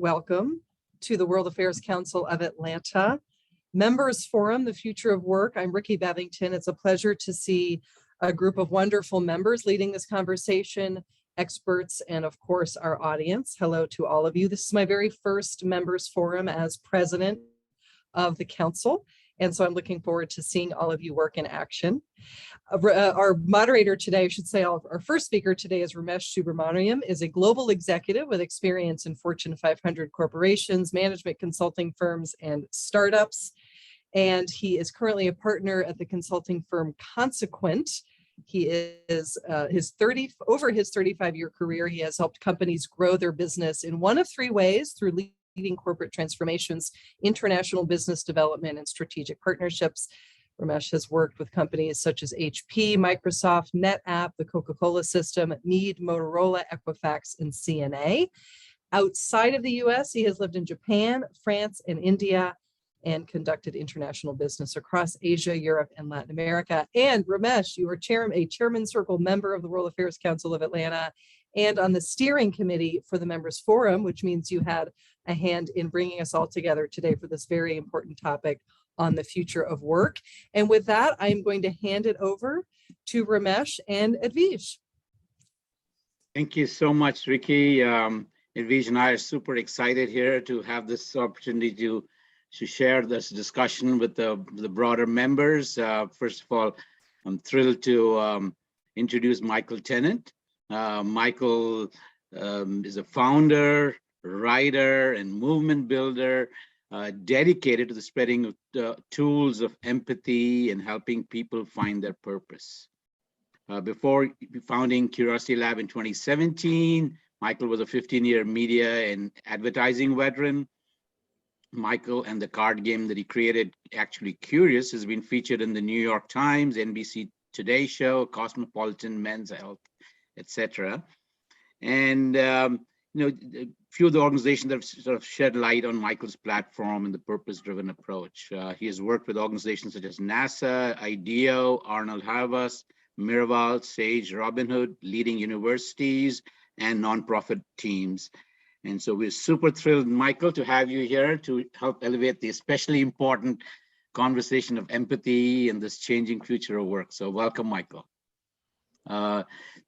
welcome to the World Affairs Council of Atlanta Members Forum, The Future of Work. I'm Ricky Bevington. It's a pleasure to see a group of wonderful members leading this conversation, experts, and of course, our audience. Hello to all of you. This is my very first Members Forum as president of the council. And so I'm looking forward to seeing all of you work in action. Our moderator today, I should say, our first speaker today is Ramesh Subramaniam, is a global executive with experience in Fortune 500 corporations, management consulting firms, and startups. And he is currently a partner at the consulting firm Consequent. He is over his 35-year career, he has helped companies grow their business in one of three ways: through leading corporate transformations, international business development, and strategic partnerships. Ramesh has worked with companies such as HP, Microsoft, NetApp, the Coca-Cola system, Mead, Motorola, Equifax, and CNA. Outside of the US, he has lived in Japan, France, and India, and conducted international business across Asia, Europe, and Latin America. And Ramesh, you are a Chairman Circle member of the World Affairs Council of Atlanta and on the steering committee for the Members Forum, which means you had a hand in bringing us all together today for this very important topic on the future of work. And with that, I'm going to hand it over to Ramesh and Edwige. Thank you so much, Ricky. Edwige and I are super excited here to have this opportunity to share this discussion with the broader members. First of all, I'm thrilled to introduce Michael Tennant. Michael is a founder, writer, and movement builder dedicated to the spreading of tools of empathy and helping people find their purpose. Before founding Curiosity Lab in 2017, Michael was a 15-year media and advertising veteran. Michael and the card game that he created, Actually Curious, has been featured in the New York Times, NBC Today Show, Cosmopolitan, Men's Health, etc. And a few of the organizations that have sort of shed light on Michael's platform and the purpose-driven approach. He has worked with organizations such as NASA, IDEO, Arnold Havas, Miraval, Sage, Robinhood, leading universities, and nonprofit teams. And so we're super thrilled, Michael, to have you here to help elevate the especially important conversation of empathy and this changing future of work. So welcome, Michael.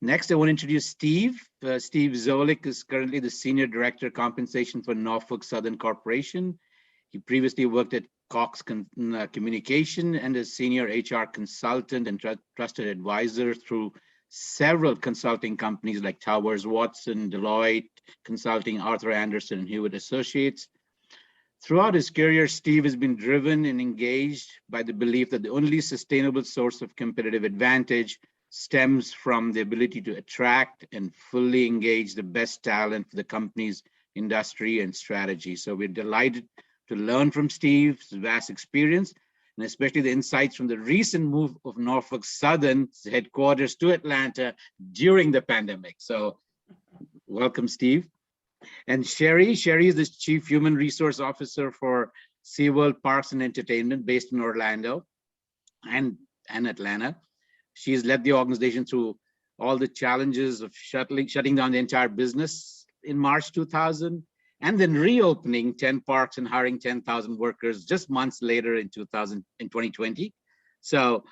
Next, I want to introduce Steve. Steve Zolick is currently the Senior Director of Compensation for Norfolk Southern Corporation. He previously worked at Cox Communication and as Senior HR Consultant and Trusted Advisor through several consulting companies like Towers Watson, Deloitte Consulting, Arthur Andersen, and Hewitt Associates. Throughout his career, Steve has been driven and engaged by the belief that the only sustainable source of competitive advantage stems from the ability to attract and fully engage the best talent for the company's industry and strategy. So we're delighted to learn from Steve's vast experience, and especially the insights from the recent move of Norfolk Southern's headquarters to Atlanta during the pandemic. So welcome, Steve. And Sherry is the Chief Human Resource Officer for SeaWorld Parks and Entertainment based in Orlando and Atlanta. She's led the organization through all the challenges of shutting down the entire business in March 2000, and then reopening 10 parks and hiring 10,000 workers just months later in 2020. So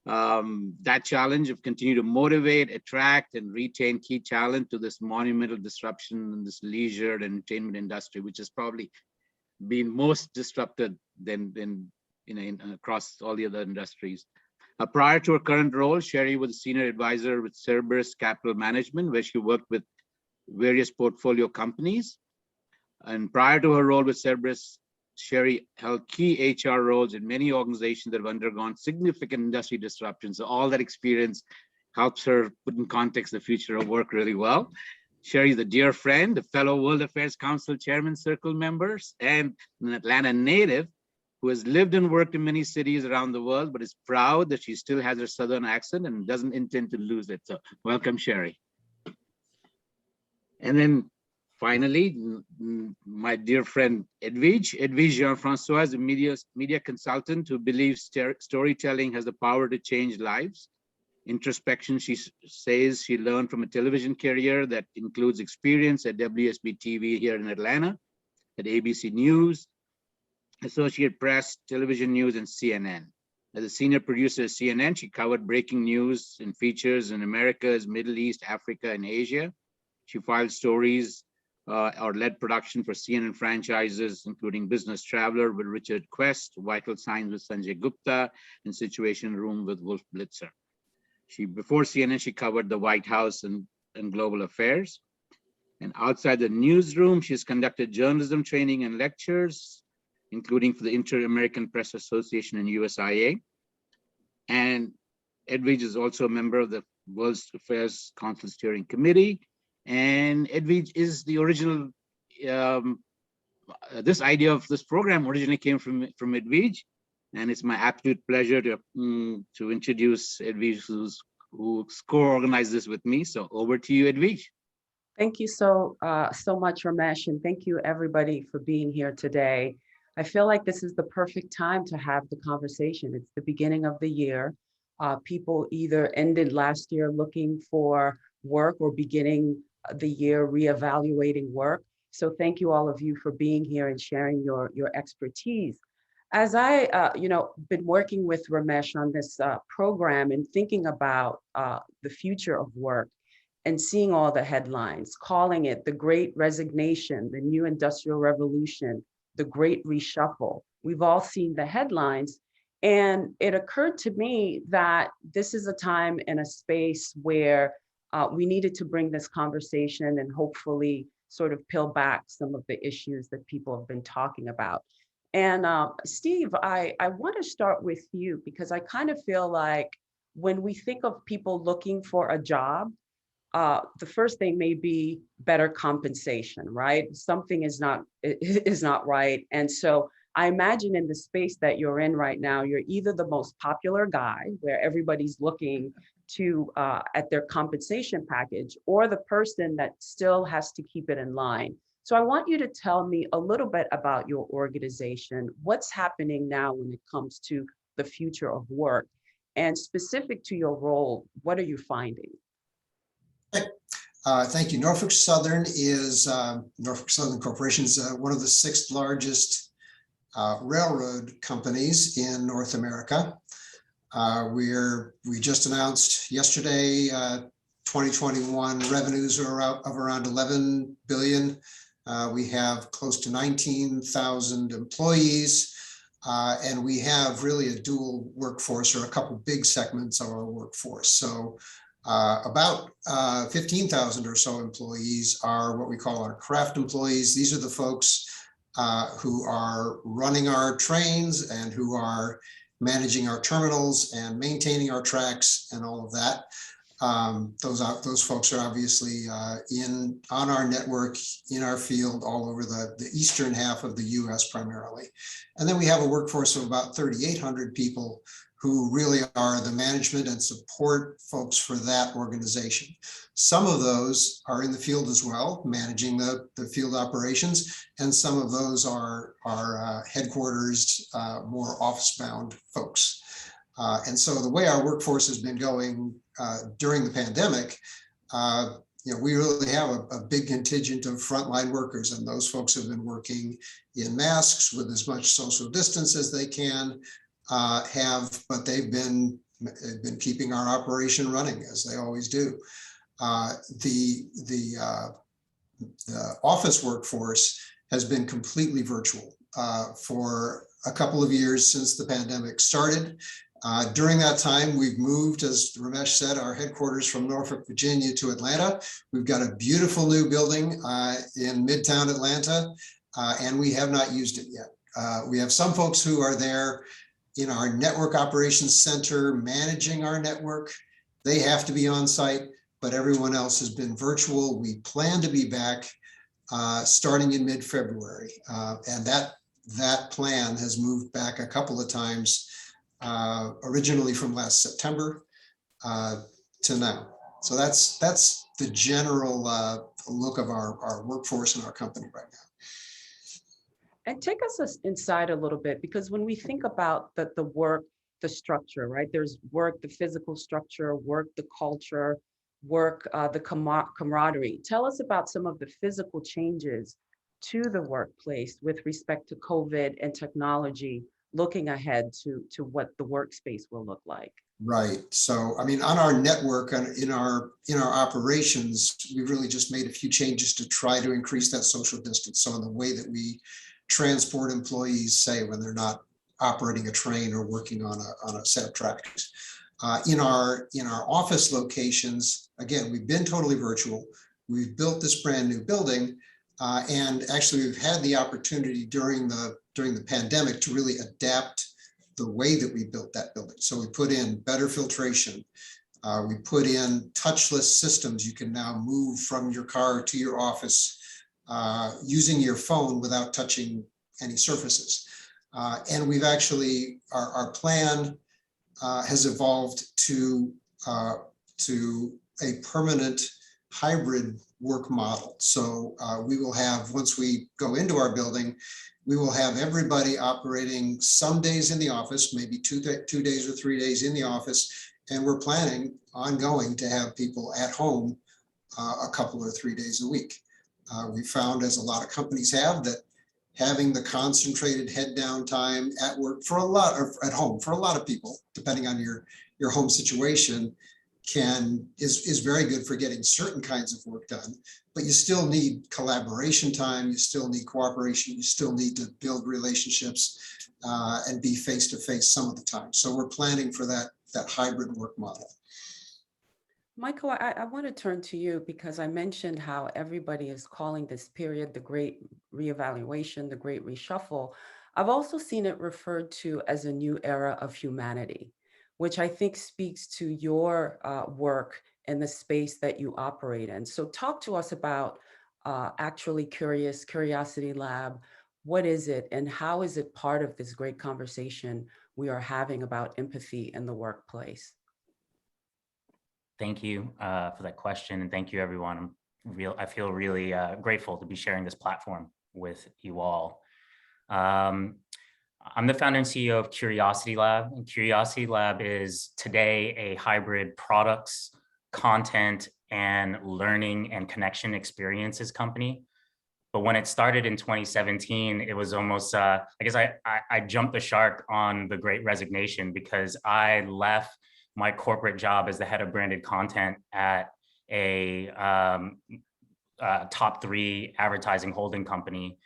that challenge of continuing to motivate, attract, and retain key talent to this monumental disruption in this leisure and entertainment industry, which has probably been most disrupted than across all the other industries. Prior to her current role, Sherry was a senior advisor with Cerberus Capital Management, where she worked with various portfolio companies. And prior to her role with Cerberus, Sherry held key HR roles in many organizations that have undergone significant industry disruptions. So all that experience helps her put in context the future of work really well. Sherry is a dear friend, a fellow World Affairs Council Chairman Circle members, and an Atlanta native who has lived and worked in many cities around the world, but is proud that she still has her Southern accent and doesn't intend to lose it. So welcome, Sherry. And then finally, my dear friend, Edwige Francoise, a media consultant who believes storytelling has the power to change lives. Introspection, she says she learned from a television career that includes experience at WSB TV here in Atlanta, at ABC News, Associated Press, Television News, and CNN. As a senior producer at CNN, she covered breaking news and features in Americas, Middle East, Africa, and Asia. She filed stories or led production for CNN franchises, including Business Traveler with Richard Quest, Vital Signs with Sanjay Gupta, and Situation Room with Wolf Blitzer. Before CNN, she covered the White House and global affairs. And outside the newsroom, she's conducted journalism training and lectures, including for the Inter-American Press Association and USIA. And Edwidge is also a member of the World Affairs Council Steering Committee. And Edwidge is the original, this idea of this program originally came from Edwidge. And it's my absolute pleasure to introduce Edwidge, who co-organized this with me. So over to you, Edwidge. Thank you so much, Ramesh, and thank you everybody for being here today. I feel like this is the perfect time to have the conversation. It's the beginning of the year. People either ended last year looking for work or beginning the year reevaluating work. So thank you all of you for being here and sharing your expertise. As I been working with Ramesh on this program and thinking about the future of work, and seeing all the headlines, calling it the Great Resignation, the New Industrial Revolution, the Great Reshuffle. We've all seen the headlines. And it occurred to me that this is a time and a space where we needed to bring this conversation and hopefully sort of peel back some of the issues that people have been talking about. And Steve, I want to start with you because I kind of feel like when we think of people looking for a job, the first thing may be better compensation, right? Something is not right. And so I imagine in the space that you're in right now, you're either the most popular guy where everybody's looking to at their compensation package, or the person that still has to keep it in line. So I want you to tell me a little bit about your organization. What's happening now when it comes to the future of work? And specific to your role, what are you finding? Thank you. Norfolk Southern Corporation is one of the 6th largest railroad companies in North America. We just announced yesterday 2021 revenues are of around 11 billion. We have close to 19,000 employees, and we have really a dual workforce, or a couple big segments of our workforce. So about 15,000 or so employees are what we call our craft employees. These are the folks who are running our trains and who are managing our terminals and maintaining our tracks and all of that. Those folks are obviously on our network, in our field, all over the eastern half of the US primarily. And then we have a workforce of about 3,800 people who really are the management and support folks for that organization. Some of those are in the field as well, managing the field operations, and some of those are headquarters, more office-bound folks. And so the way our workforce has been going during the pandemic, we really have a big contingent of frontline workers, and those folks have been working in masks with as much social distance as they can but they've been keeping our operation running as they always do. The office workforce has been completely virtual for a couple of years since the pandemic started. During that time, we've moved, as Ramesh said, our headquarters from Norfolk, Virginia to Atlanta. We've got a beautiful new building in Midtown Atlanta, and we have not used it yet. We have some folks who are there in our network operations center managing our network. They have to be on site, but everyone else has been virtual. We plan to be back starting in mid-February, and that plan has moved back a couple of times, originally from last September to now. So that's the general look of our workforce and our company right now. And take us inside a little bit, because when we think about the work, the structure, right? There's work, the physical structure, work, the culture, work, the camaraderie. Tell us about some of the physical changes to the workplace with respect to COVID and technology, looking ahead to what the workspace will look like? Right. So, I mean, on our network and in our operations, we really just made a few changes to try to increase that social distance. So in the way that we transport employees, say when they're not operating a train or working on a set of tracks. In our office locations, again, we've been totally virtual. We've built this brand new building, and actually we've had the opportunity during the pandemic to really adapt the way that we built that building. So we put in better filtration. We put in touchless systems. You can now move from your car to your office using your phone without touching any surfaces. And we've actually, our plan has evolved to a permanent hybrid work model. So we will have, once we go into our building, we will have everybody operating some days in the office, maybe 2 days or 3 days in the office. And we're planning ongoing to have people at home a couple or 3 days a week. We found, as a lot of companies have, that having the concentrated head down time at work for a lot, or at home for a lot of people, depending on your home situation, is very good for getting certain kinds of work done. But you still need collaboration time, you still need cooperation, you still need to build relationships and be face to face some of the time. So we're planning for that hybrid work model. Michael, I want to turn to you because I mentioned how everybody is calling this period the Great Reevaluation, the Great Reshuffle. I've also seen it referred to as a new era of humanity, which I think speaks to your work and the space that you operate in. So talk to us about Actually Curious, Curiosity Lab. What is it and how is it part of this great conversation we are having about empathy in the workplace? Thank you for that question, and thank you, everyone. I feel really grateful to be sharing this platform with you all. I'm the founder and CEO of Curiosity Lab, and Curiosity Lab is today a hybrid products, content, and learning and connection experiences company. But when it started in 2017, it was almost, I guess I jumped the shark on the Great Resignation because I left my corporate job as the head of branded content at a top 3 advertising holding company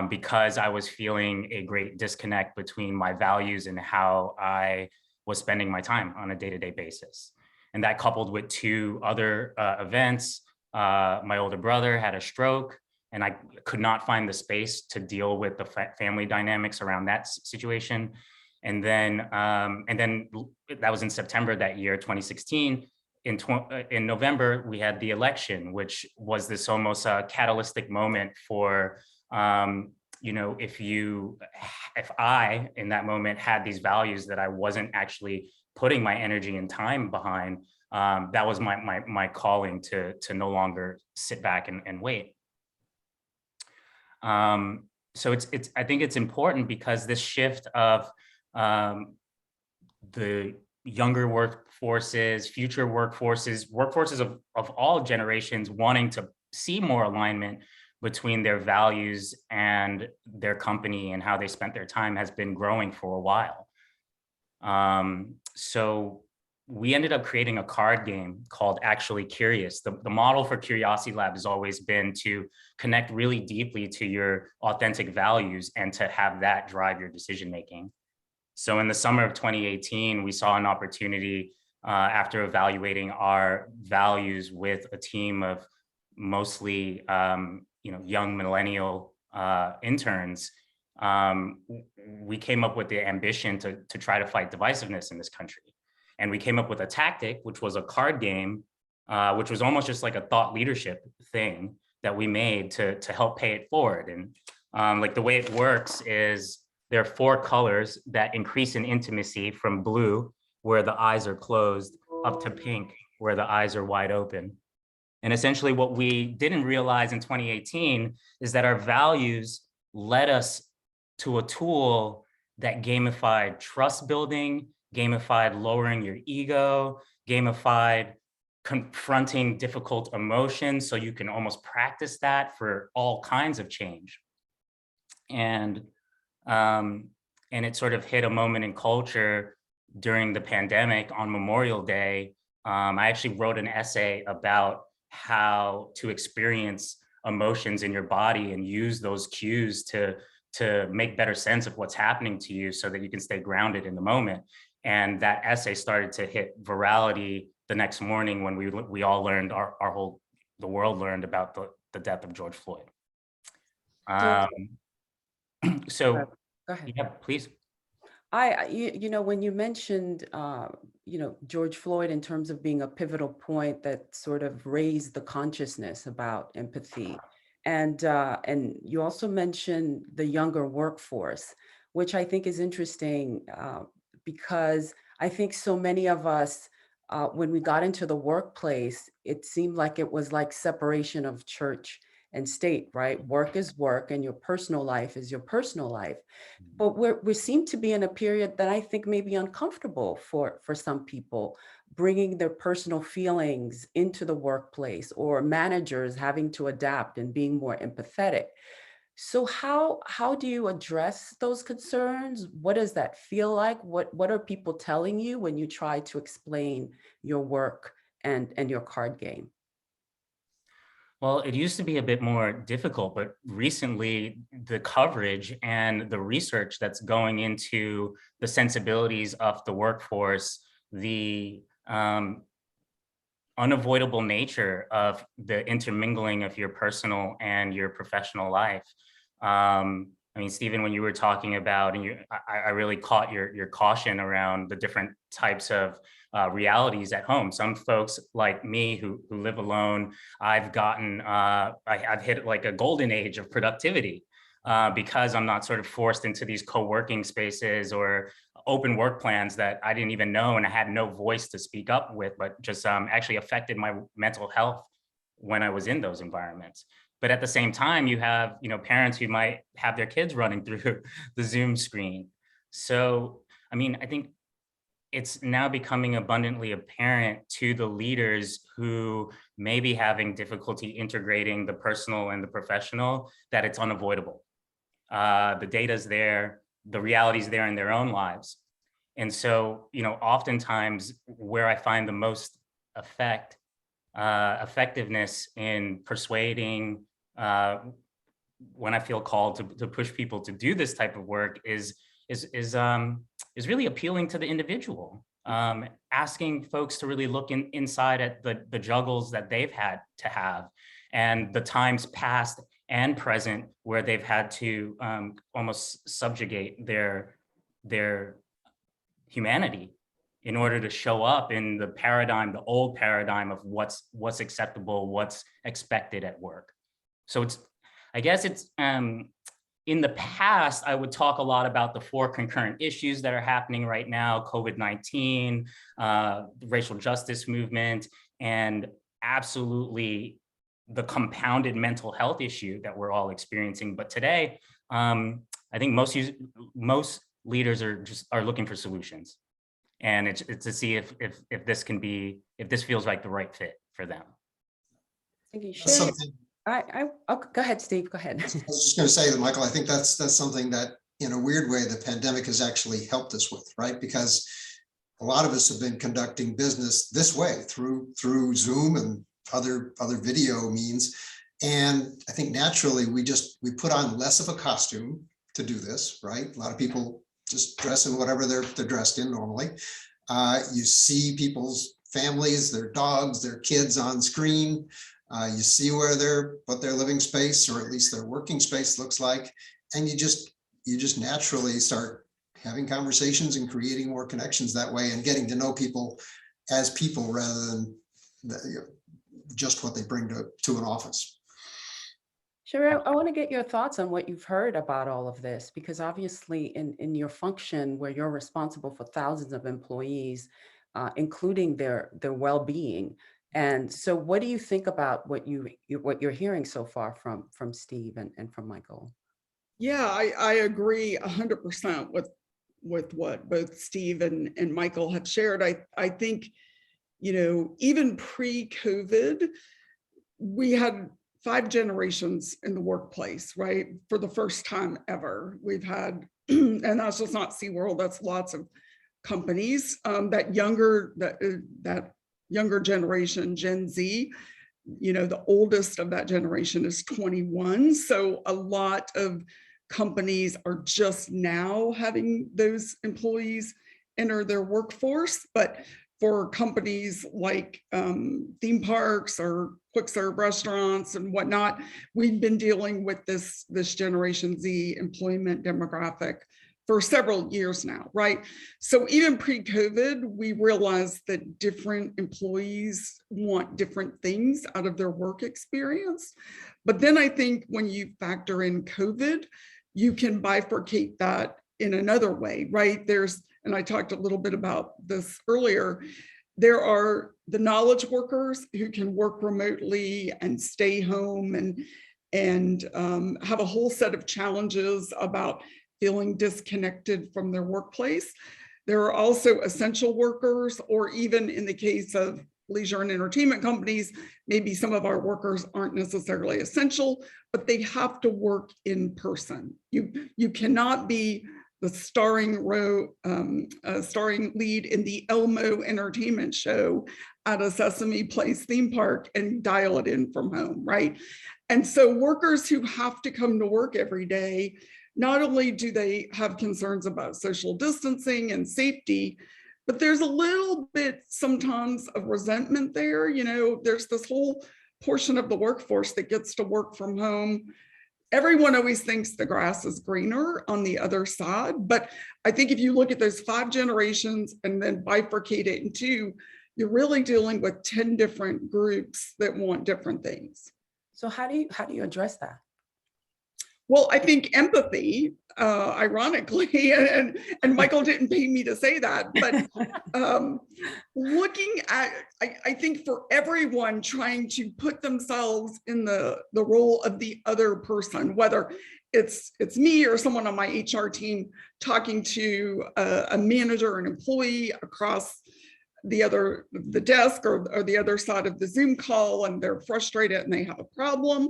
because I was feeling a great disconnect between my values and how I was spending my time on a day-to-day basis. And that coupled with 2 other events, my older brother had a stroke and I could not find the space to deal with the family dynamics around that situation. And then that was in September that year, 2016. In November, we had the election, which was this almost catalytic moment for, if I, in that moment, had these values that I wasn't actually putting my energy and time behind, that was my calling to no longer sit back and wait. So I think it's important because this shift of the younger workforces, future workforces of all generations wanting to see more alignment between their values and their company and how they spent their time has been growing for a while. So we ended up creating a card game called Actually Curious. The model for Curiosity Lab has always been to connect really deeply to your authentic values and to have that drive your decision-making. So in the summer of 2018, we saw an opportunity after evaluating our values with a team of mostly young millennial interns. We came up with the ambition to try to fight divisiveness in this country. And we came up with a tactic, which was a card game, which was almost just like a thought leadership thing that we made to help pay it forward. And like the way it works is there are 4 colors that increase in intimacy from blue, where the eyes are closed, up to pink, where the eyes are wide open. And essentially what we didn't realize in 2018 is that our values led us to a tool that gamified trust building, gamified lowering your ego, gamified confronting difficult emotions, so you can almost practice that for all kinds of change. And it sort of hit a moment in culture during the pandemic on Memorial Day. I actually wrote an essay about how to experience emotions in your body and use those cues to make better sense of what's happening to you so that you can stay grounded in the moment. And that essay started to hit virality the next morning when we all learned, the world learned about the death of George Floyd. So Go ahead. yeah, please. When you mentioned, George Floyd in terms of being a pivotal point that sort of raised the consciousness about empathy. And you also mentioned the younger workforce, which I think is interesting because I think so many of us, when we got into the workplace, it seemed like it was like separation of church and state, right? Work is work and your personal life is your personal life. But we seem to be in a period that I think may be uncomfortable for some people, bringing their personal feelings into the workplace, or managers having to adapt and being more empathetic. So how do you address those concerns? What does that feel like? What are people telling you when you try to explain your work and your card game? Well, it used to be a bit more difficult, but recently the coverage and the research that's going into the sensibilities of the workforce, the unavoidable nature of the intermingling of your personal and your professional life. I mean, Stephen, when you were talking about, and I really caught your caution around the different types of realities at home. Some folks like me who live alone, I've gotten, I've hit like a golden age of productivity because I'm not sort of forced into these co-working spaces or open work plans that I didn't even know and I had no voice to speak up with, but just actually affected my mental health when I was in those environments. But at the same time, you have, parents who might have their kids running through the Zoom screen. So, I mean, I think it's now becoming abundantly apparent to the leaders who may be having difficulty integrating the personal and the professional that it's unavoidable. The data's there, the reality's there in their own lives. And so, oftentimes where I find the most effectiveness in persuading when I feel called to push people to do this type of work is really appealing to the individual, asking folks to really look inside at the juggles that they've had to have and the times past and present where they've had to almost subjugate their humanity in order to show up in the paradigm, the old paradigm of what's acceptable, what's expected at work. So I guess it's in the past, I would talk a lot about the 4 concurrent issues that are happening right now: COVID-19, the racial justice movement, and absolutely the compounded mental health issue that we're all experiencing. But today, I think most leaders are looking for solutions, and it's to see if this feels like the right fit for them. Thank you. Sure. Go ahead, Steve. Go ahead. I was just going to say that, Michael, I think that's something that, in a weird way, the pandemic has actually helped us with, right? Because a lot of us have been conducting business this way through Zoom and other video means, and I think naturally we put on less of a costume to do this, right? A lot of people just dress in whatever they're dressed in normally. You see people's families, their dogs, their kids on screen. You see what their living space, or at least their working space, looks like, and you just naturally start having conversations and creating more connections that way, and getting to know people as people rather than just what they bring to an office. Sure, I want to get your thoughts on what you've heard about all of this, because obviously in your function where you're responsible for thousands of employees, including their well-being. And so what do you think about what you're hearing so far from Steve and from Michael? Yeah, I agree 100% with what both Steve and Michael have shared. I think even pre-COVID, we had 5 generations in the workplace, right? For the first time ever, we've had, and that's just not SeaWorld, that's lots of companies. That younger generation, Gen Z, the oldest of that generation is 21. So a lot of companies are just now having those employees enter their workforce. But for companies like theme parks or quick serve restaurants and whatnot, we've been dealing with this Generation Z employment demographic for several years now, right? So even pre-COVID, we realized that different employees want different things out of their work experience. But then I think when you factor in COVID, you can bifurcate that in another way, right? And I talked a little bit about this earlier, there are the knowledge workers who can work remotely and stay home and have a whole set of challenges about feeling disconnected from their workplace. There are also essential workers, or even in the case of leisure and entertainment companies, maybe some of our workers aren't necessarily essential, but they have to work in person. You cannot be the starring lead in the Elmo entertainment show at a Sesame Place theme park and dial it in from home, right? And so workers who have to come to work every day, not only do they have concerns about social distancing and safety, but there's a little bit sometimes of resentment there. There's this whole portion of the workforce that gets to work from home. Everyone always thinks the grass is greener on the other side. But I think if you look at those 5 generations and then bifurcate it in 2, you're really dealing with 10 different groups that want different things. So how do you address that? Well, I think empathy, ironically, and Michael didn't pay me to say that, but looking at, I think for everyone trying to put themselves in the role of the other person, whether it's me or someone on my HR team talking to a manager, an employee across the desk or the other side of the Zoom call, and they're frustrated and they have a problem,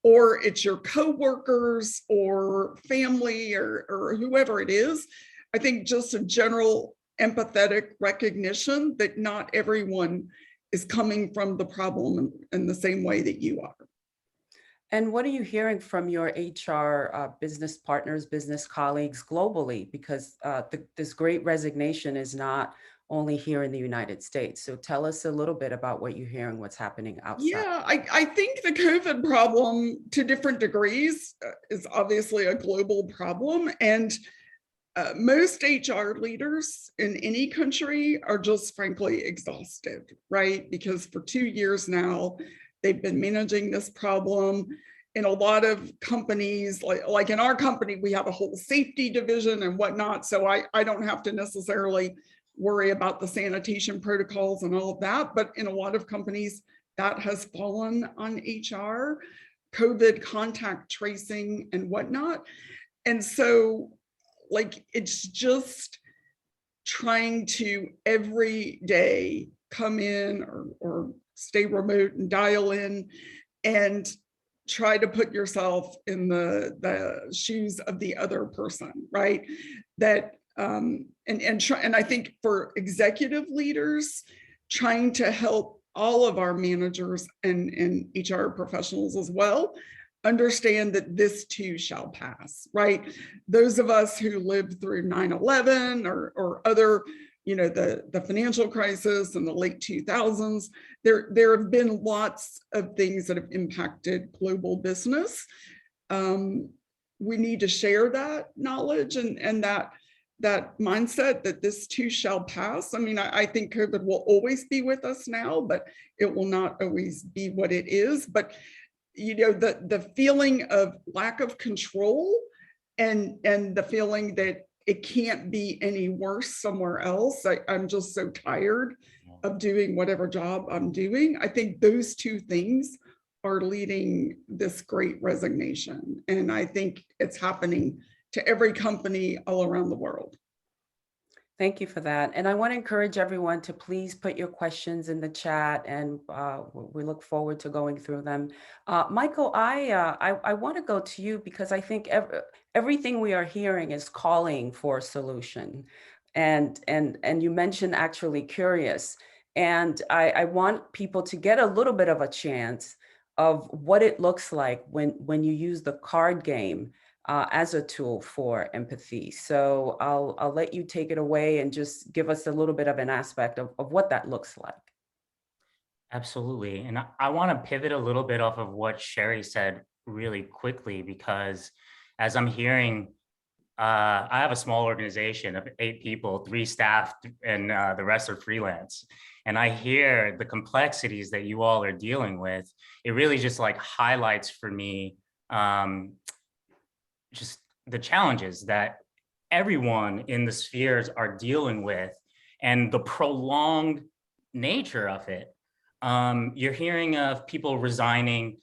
or it's your coworkers or family or whoever it is. I think just a general empathetic recognition that not everyone is coming from the problem in the same way that you are. And what are you hearing from your HR business partners, business colleagues globally? Because this Great Resignation is not only here in the United States. So tell us a little bit about what you're hearing, what's happening outside. Yeah, I think the COVID problem to different degrees is obviously a global problem. And most HR leaders in any country are just frankly exhausted, right? Because for 2 years now, they've been managing this problem. In a lot of companies, like in our company, we have a whole safety division and whatnot. So I don't have to necessarily worry about the sanitation protocols and all of that. But in a lot of companies, that has fallen on HR, COVID contact tracing and whatnot. And so it's just trying to every day come in or stay remote and dial in and try to put yourself in the shoes of the other person, right? That and I think for executive leaders, trying to help all of our managers and HR professionals as well understand that this too shall pass, right? Those of us who lived through 9/11 or other, the financial crisis in the late 2000s, there have been lots of things that have impacted global business. We need to share that knowledge and that mindset that this too shall pass. I mean, I think COVID will always be with us now, but it will not always be what it is. But the feeling of lack of control and the feeling that it can't be any worse somewhere else. I'm just so tired of doing whatever job I'm doing. I think those 2 things are leading this Great Resignation. And I think it's happening to every company all around the world. Thank you for that. And I want to encourage everyone to please put your questions in the chat, and we look forward to going through them. Michael, I want to go to you because I think everything we are hearing is calling for a solution. And you mentioned actually curious. And I want people to get a little bit of a chance of what it looks like when you use the card game as a tool for empathy. So I'll let you take it away and just give us a little bit of an aspect of what that looks like. Absolutely. And I want to pivot a little bit off of what Sherry said really quickly, because as I'm hearing, I have a small organization of 8 people, 3 staff, and the rest are freelance. And I hear the complexities that you all are dealing with. It really just like highlights for me just the challenges that everyone in the spheres are dealing with and the prolonged nature of it. You're hearing of people resigning,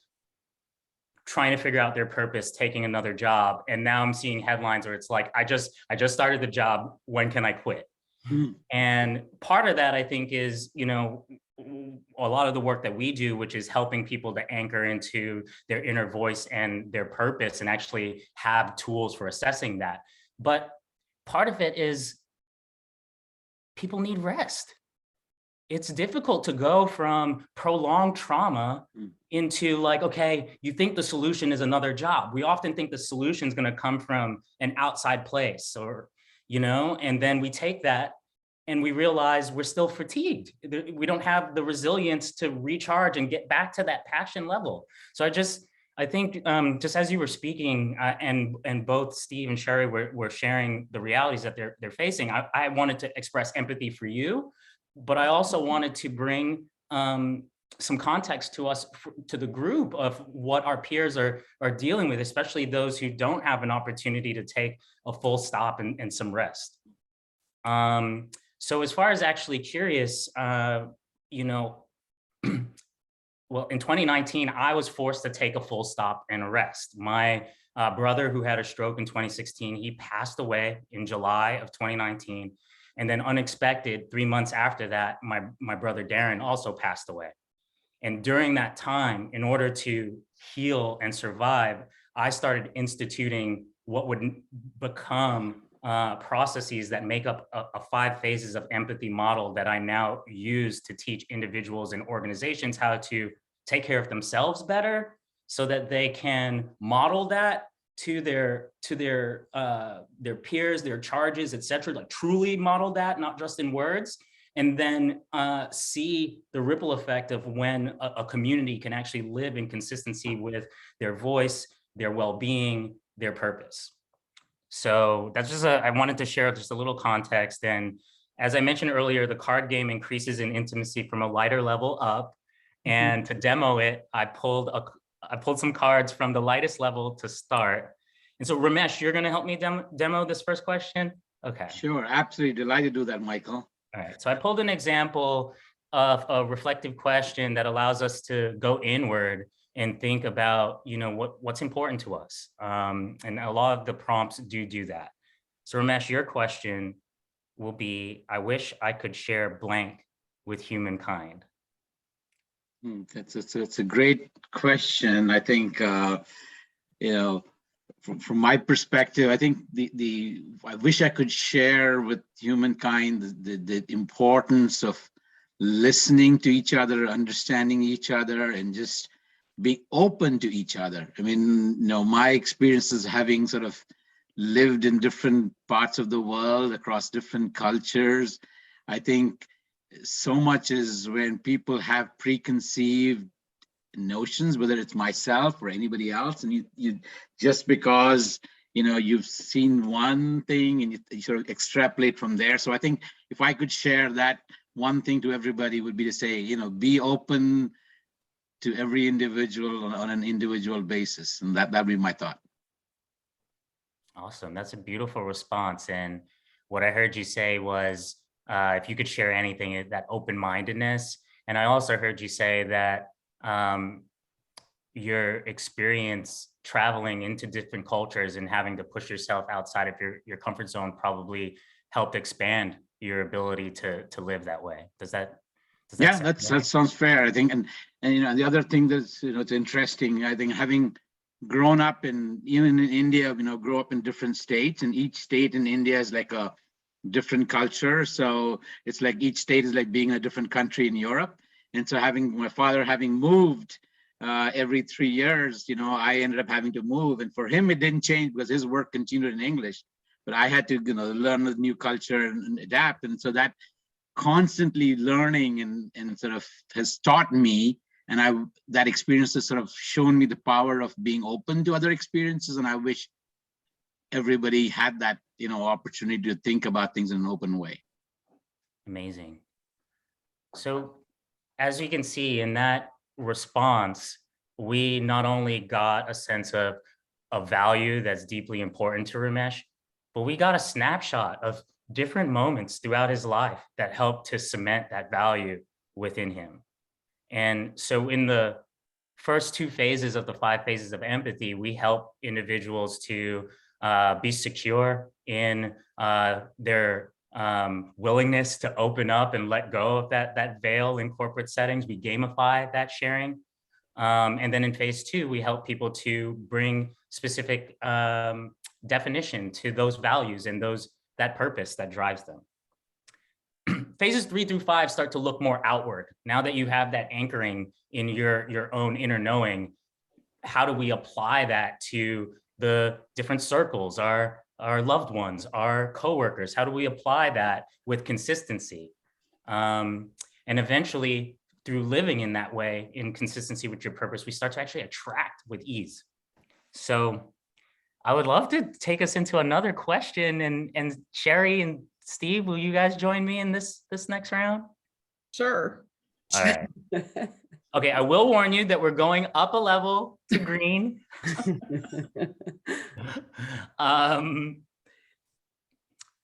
trying to figure out their purpose, taking another job. And now I'm seeing headlines where it's like, I just started the job, when can I quit? And part of that, I think, is, you know, a lot of the work that we do, which is helping people to anchor into their inner voice and their purpose and actually have tools for assessing that. But part of it is people need rest. It's difficult to go from prolonged trauma into like, okay, you think the solution is another job. We often think the solution is going to come from an outside place, or, you know, and then we take that and we realize we're still fatigued. We don't have the resilience to recharge and get back to that passion level. So I think just as you were speaking, and both Steve and Sherry were sharing the realities that they're facing, I wanted to express empathy for you, but I also wanted to bring some context to us, to the group, of what our peers are dealing with, especially those who don't have an opportunity to take a full stop and some rest. So as far as actually curious, you know, well, in 2019, I was forced to take a full stop and a rest. My brother, who had a stroke in 2016, he passed away in July of 2019. And then unexpected, 3 months after that, my brother Darren also passed away. And during that time, in order to heal and survive, I started instituting what would become processes that make up a 5 phases of empathy model that I now use to teach individuals and organizations how to take care of themselves better, so that they can model that to their peers, their charges, et cetera, like truly model that, not just in words, and then see the ripple effect of when a community can actually live in consistency with their voice, their well-being, their purpose. So that's just I wanted to share just a little context. And as I mentioned earlier, the card game increases in intimacy from a lighter level up. And to demo it, I pulled some cards from the lightest level to start. And so Ramesh, you're going to help me demo this first question? Okay. Sure, absolutely delighted to do that, Michael. All right, so I pulled an example of a reflective question that allows us to go inward and think about, you know, what's important to us. And a lot of the prompts do that. So Ramesh, your question will be, I wish I could share blank with humankind. It's a great question. I think, you know, from my perspective, I think I wish I could share with humankind the importance of listening to each other, understanding each other, and just being open to each other. I mean, you know, my experiences having sort of lived in different parts of the world, across different cultures, I think so much is when people have preconceived notions, whether it's myself or anybody else, and you just because, you know, you've seen one thing and you sort of extrapolate from there. So I think if I could share that one thing to everybody, would be to say, you know, be open to every individual on an individual basis. And that'd be my thought. Awesome. That's a beautiful response. And what I heard you say was, if you could share anything, that open-mindedness. And I also heard you say that your experience traveling into different cultures and having to push yourself outside of your comfort zone probably helped expand your ability to live that way. Does that Yeah, sound that right? sounds fair, I think. And the other thing that's, it's interesting, I think, having grown up even in India, grew up in different states, and each state in India is like a different culture. So it's like each state is like being a different country in Europe. And so my father having moved every 3 years, I ended up having to move. And for him, it didn't change because his work continued in English. But I had to, learn the new culture and adapt. And so that constantly learning and sort of has taught me, and that experience has sort of shown me the power of being open to other experiences. And I wish everybody had that, opportunity to think about things in an open way. Amazing. So as you can see in that response, we not only got a sense of a value that's deeply important to Ramesh, but we got a snapshot of different moments throughout his life that helped to cement that value within him. And so in the first 2 phases of the 5 phases of empathy, we help individuals to be secure in their willingness to open up and let go of that veil in corporate settings. We gamify that sharing. And then in phase 2, we help people to bring specific definition to those values and that purpose that drives them. Phases 3 through 5 start to look more outward. Now that you have that anchoring in your own inner knowing, how do we apply that to the different circles, our loved ones, our coworkers? How do we apply that with consistency? And eventually, through living in that way, in consistency with your purpose, we start to actually attract with ease. So I would love to take us into another question, and Sherry and Steve, will you guys join me in this next round? Sure. All right. Okay, I will warn you that we're going up a level to green.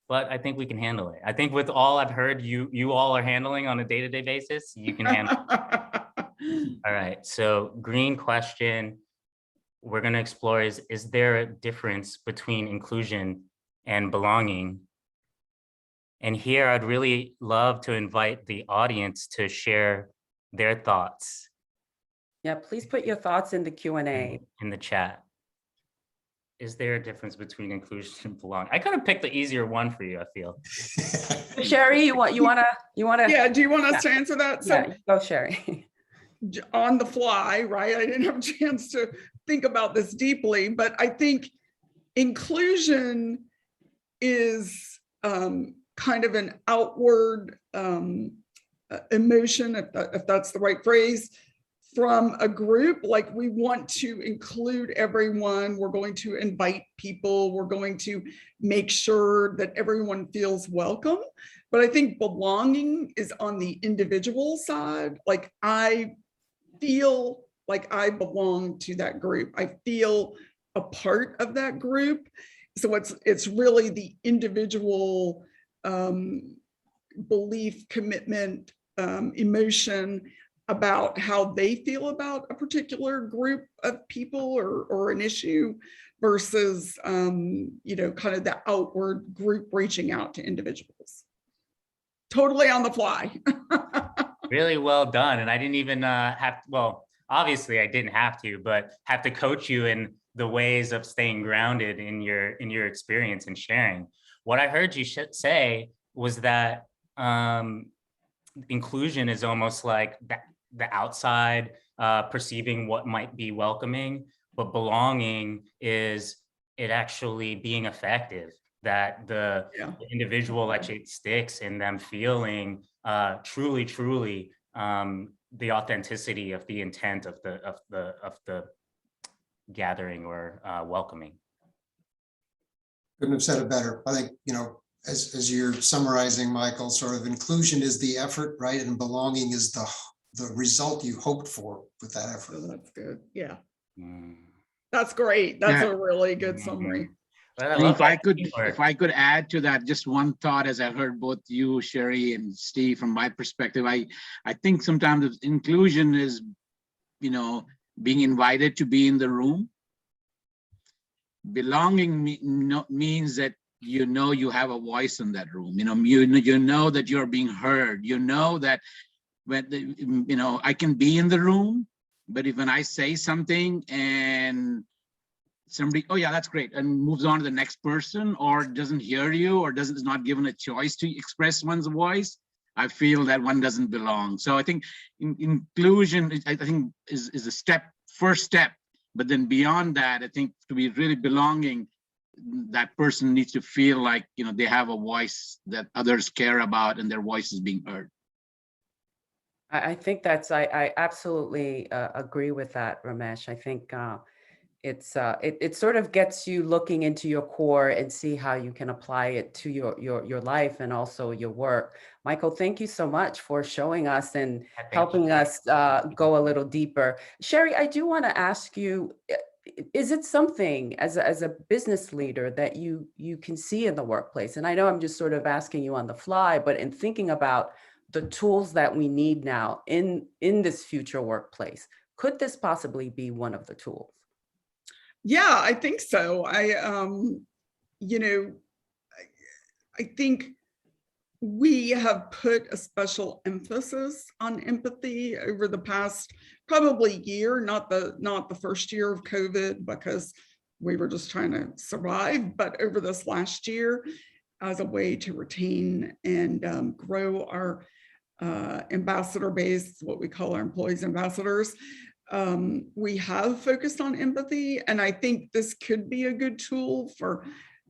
But I think we can handle it. I think with all I've heard you all are handling on a day-to-day basis, you can handle it. All right, so green question we're going to explore is there a difference between inclusion and belonging? And here I'd really love to invite the audience to share their thoughts. Yeah, please put your thoughts in the Q&A. In the chat. Is there a difference between inclusion and belonging? I could have picked the easier one for you, I feel. Sherry, you want to? Yeah, do you want us to answer that? So Yeah, go Sherry. on the fly, right? I didn't have a chance to think about this deeply, but I think inclusion is kind of an outward emotion, if that's the right phrase, from a group. Like, we want to include everyone. We're going to invite people. We're going to make sure that everyone feels welcome. But I think belonging is on the individual side. Like, I feel like I belong to that group. I feel a part of that group. So it's really the individual belief, commitment, emotion about how they feel about a particular group of people or an issue versus, kind of the outward group reaching out to individuals. Totally on the fly. Really well done. And I didn't even well, obviously I didn't have to, but have to coach you in the ways of staying grounded in your experience and sharing. What I heard you say was that inclusion is almost like the outside perceiving what might be welcoming, but belonging is it actually being effective, that the individual actually sticks in them feeling truly the authenticity of the intent of the gathering or welcoming. Couldn't have said it better. I think, as you're summarizing, Michael, sort of inclusion is the effort, right? And belonging is the result you hoped for with that effort. Oh, that's good. Yeah. That's great. That's a really good summary. If I could add to that, just one thought, as I heard both you, Sherry, and Steve, from my perspective, I think sometimes inclusion is, being invited to be in the room. Belonging means that you know you have a voice in that room. You know that you're being heard. You know that I can be in the room, but when I say something and somebody, oh yeah, that's great, and moves on to the next person, or doesn't hear you, or is not given a choice to express one's voice, I feel that one doesn't belong. So I think inclusion, I think, is a first step. But then beyond that, I think to be really belonging, that person needs to feel like they have a voice that others care about, and their voice is being heard. I think I absolutely agree with that, Ramesh. I think it sort of gets you looking into your core and see how you can apply it to your life and also your work. Michael, thank you so much for showing us and helping us go a little deeper. Sherry, I do want to ask you, is it something as a business leader that you can see in the workplace? And I know I'm just sort of asking you on the fly, but in thinking about the tools that we need now in this future workplace, could this possibly be one of the tools? Yeah, I think so. I think we have put a special emphasis on empathy over the past probably year, not the first year of COVID, because we were just trying to survive, but over this last year as a way to retain and grow our ambassador base, what we call our employees ambassadors. We have focused on empathy, and I think this could be a good tool for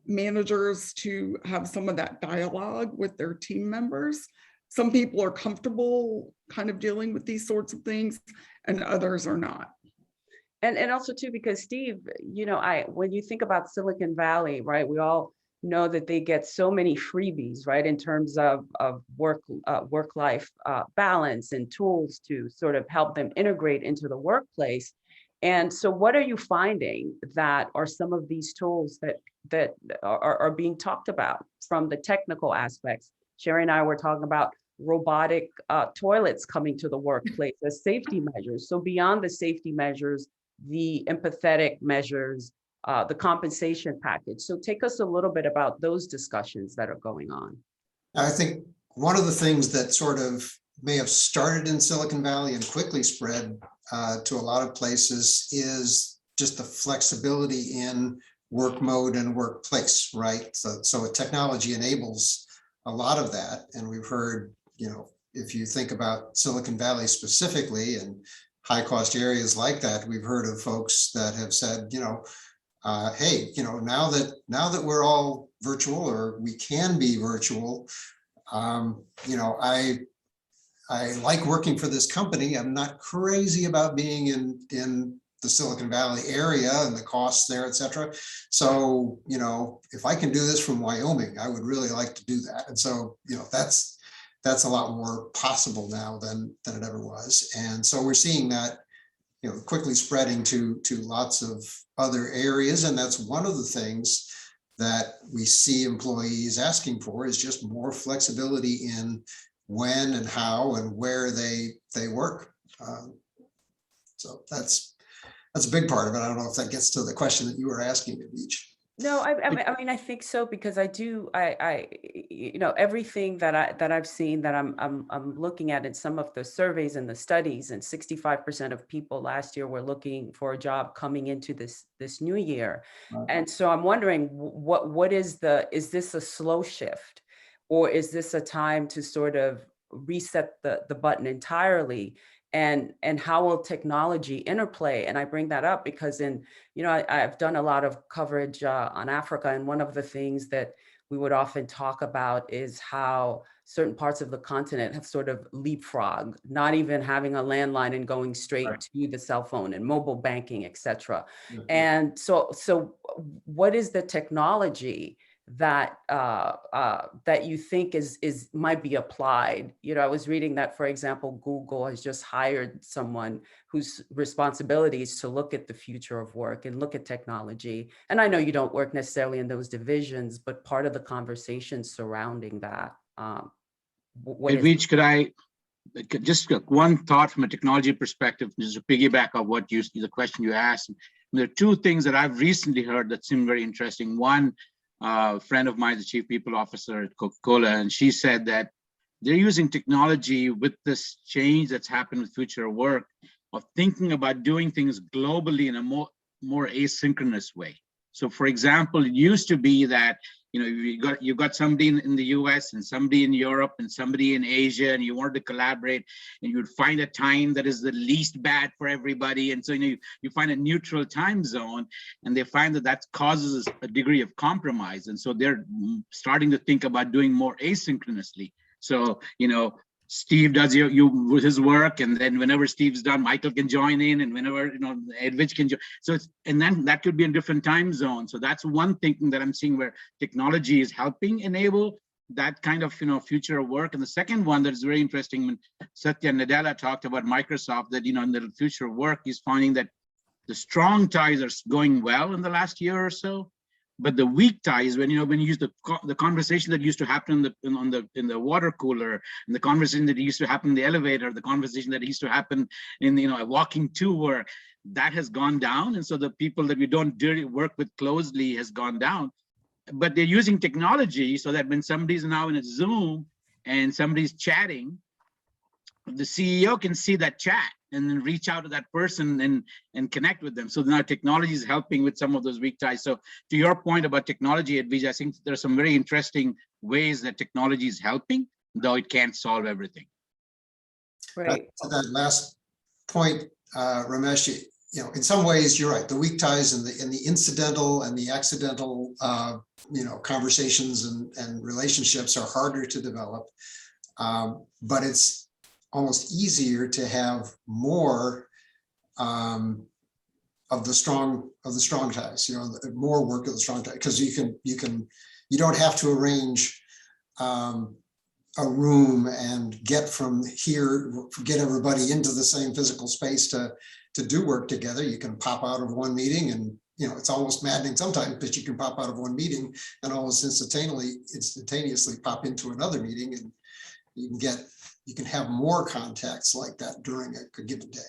managers to have some of that dialogue with their team members. Some people are comfortable kind of dealing with these sorts of things, and others are not. And also too, because Steve, when you think about Silicon Valley, right, we all know that they get so many freebies, right, in terms of work-life balance and tools to sort of help them integrate into the workplace. And so what are you finding that are some of these tools that are being talked about from the technical aspects? Sherry and I were talking about robotic toilets coming to the workplace as safety measures. So beyond the safety measures, the empathetic measures, the compensation package. So take us a little bit about those discussions that are going on. I think one of the things that sort of may have started in Silicon Valley and quickly spread to a lot of places is just the flexibility in work mode and workplace, right? So technology enables a lot of that. And we've heard, if you think about Silicon Valley specifically and high cost areas like that, we've heard of folks that have said, hey, now that we're all virtual, or we can be virtual, I like working for this company. I'm not crazy about being in the Silicon Valley area and the costs there, et cetera. So, if I can do this from Wyoming, I would really like to do that. And so, that's a lot more possible now than it ever was. And so we're seeing that, quickly spreading to lots of other areas. And that's one of the things that we see employees asking for, is just more flexibility in when and how and where they work. So that's a big part of it. I don't know if that gets to the question that you were asking, Beach. No, I mean, I think so, because I everything that I've seen, that I'm looking at in some of the surveys and the studies, and 65% of people last year were looking for a job coming into this new year. Right. And so I'm wondering, is this a slow shift, or is this a time to sort of reset the button entirely? And how will technology interplay? And I bring that up because I've done a lot of coverage on Africa, and one of the things that we would often talk about is how certain parts of the continent have sort of leapfrogged, not even having a landline and going straight to the cell phone and mobile banking, et cetera. Mm-hmm. And so what is the technology that you think might be applied? I was reading that, for example, Google has just hired someone whose responsibility is to look at the future of work and look at technology. And I know you don't work necessarily in those divisions, but part of the conversation surrounding that. Edwin, could I just one thought from a technology perspective, just to piggyback on the question you asked? There are two things that I've recently heard that seem very interesting. One, a friend of mine, the chief people officer at Coca-Cola, and she said that they're using technology with this change that's happened with future of work, of thinking about doing things globally in a more asynchronous way. So for example, it used to be that, you got somebody in the US and somebody in Europe and somebody in Asia, and you wanted to collaborate, and you'd find a time that is the least bad for everybody. And so, you find a neutral time zone, and they find that causes a degree of compromise. And so they're starting to think about doing more asynchronously. So, Steve does his work, and then whenever Steve's done, Michael can join in, and whenever Edwin can join. So and then that could be in different time zones. So that's one thinking that I'm seeing where technology is helping enable that kind of future of work. And the second one that's very interesting, when Satya Nadella talked about Microsoft, that in the future of work, he's finding that the strong ties are going well in the last year or so. But the weak ties, when you use the conversation that used to happen in the water cooler, and the conversation that used to happen in the elevator, the conversation that used to happen in walking to work, that has gone down. And so the people that we don't work with closely has gone down. But they're using technology so that when somebody's now in a Zoom and somebody's chatting, the CEO can see that chat and then reach out to that person and connect with them. So now technology is helping with some of those weak ties. So to your point about technology, Edwin, I think there are some very interesting ways that technology is helping, though it can't solve everything. Right. That last point, Ramesh, in some ways you're right. The weak ties and the incidental and the accidental, conversations and relationships are harder to develop, but it's almost easier to have more of the strong ties, more work of the strong ties, because you don't have to arrange a room and get everybody into the same physical space to do work together. You can pop out of one meeting, and it's almost maddening sometimes, but you can pop out of one meeting and almost instantaneously pop into another meeting, and you can have more contacts like that during a given day.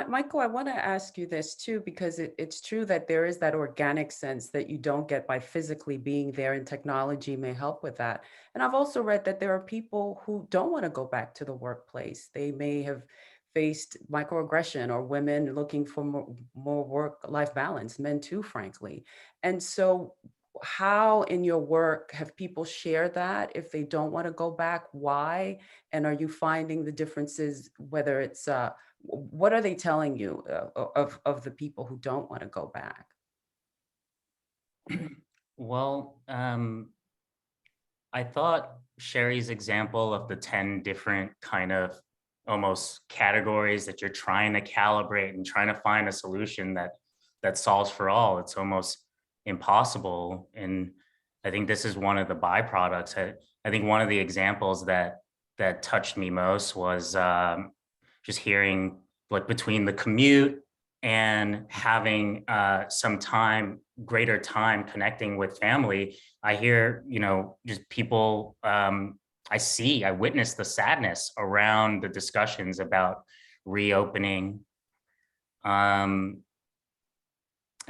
Michael, I want to ask you this too, because it's true that there is that organic sense that you don't get by physically being there, and technology may help with that. And I've also read that there are people who don't want to go back to the workplace. They may have faced microaggression, or women looking for more work-life balance, men too, frankly. And so how in your work have people shared that? If they don't want to go back, why? And are you finding the differences, whether it's, what are they telling you of the people who don't want to go back? Well, I thought Sherry's example of the 10 different kind of almost categories that you're trying to calibrate and trying to find a solution that solves for all, it's almost impossible. And I think this is one of the byproducts. I think one of the examples that touched me most was just hearing, like, between the commute and having some greater time connecting with family, I hear, just people, I witness the sadness around the discussions about reopening. I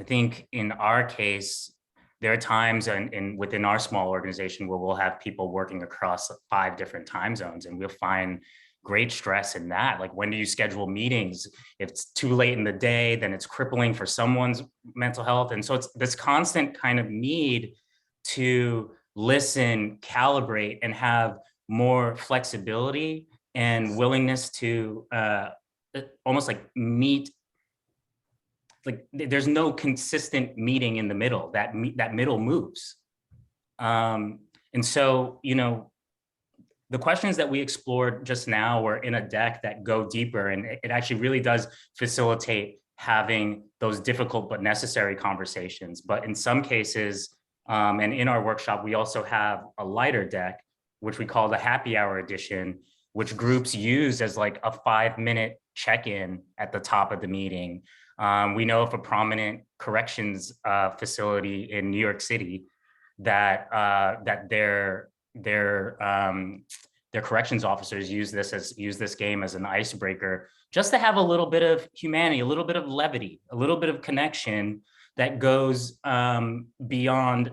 think in our case, there are times within our small organization where we'll have people working across 5 different time zones, and we'll find great stress in that. Like, when do you schedule meetings? If it's too late in the day, then it's crippling for someone's mental health. And so it's this constant kind of need to listen, calibrate, and have more flexibility and willingness to almost like meet. Like, there's no consistent meeting in the middle. That middle moves. And so, the questions that we explored just now were in a deck that go deeper, and it actually really does facilitate having those difficult but necessary conversations. But in some cases, and in our workshop, we also have a lighter deck, which we call the happy hour edition, which groups use as like a 5-minute check-in at the top of the meeting. We know of a prominent corrections facility in New York City that their corrections officers use this game as an icebreaker, just to have a little bit of humanity, a little bit of levity, a little bit of connection, that goes beyond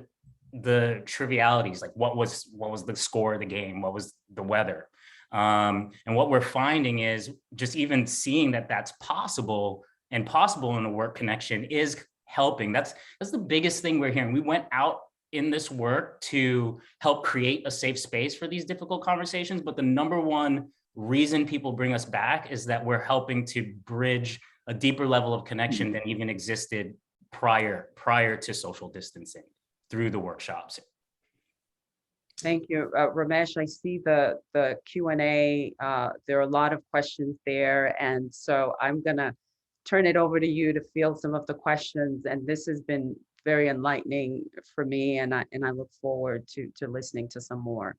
the trivialities, like what was the score of the game, what was the weather. And what we're finding is just even seeing that that's possible and possible in a work connection is helping. That's the biggest thing we're hearing. We went out in this work to help create a safe space for these difficult conversations, but the number one reason people bring us back is that we're helping to bridge a deeper level of connection than even existed prior to social distancing through the workshops. Thank you, Ramesh. I see the Q&A. There are a lot of questions there, and so I'm gonna turn it over to you to field some of the questions. And this has been very enlightening for me, and I look forward to listening to some more.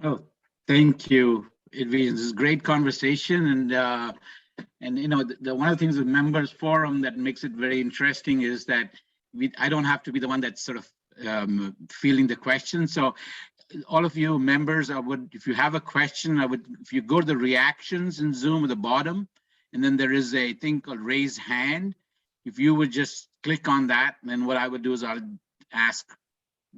Oh, thank you, Edwin. This is a great conversation, and you know, the one of the things with members forum that makes it very interesting is that I don't have to be the one that's sort of fielding the question. So all of you members, if you have a question, if you go to the reactions in Zoom at the bottom, and then there is a thing called raise hand. If you would just click on that, then what I would do is I'll ask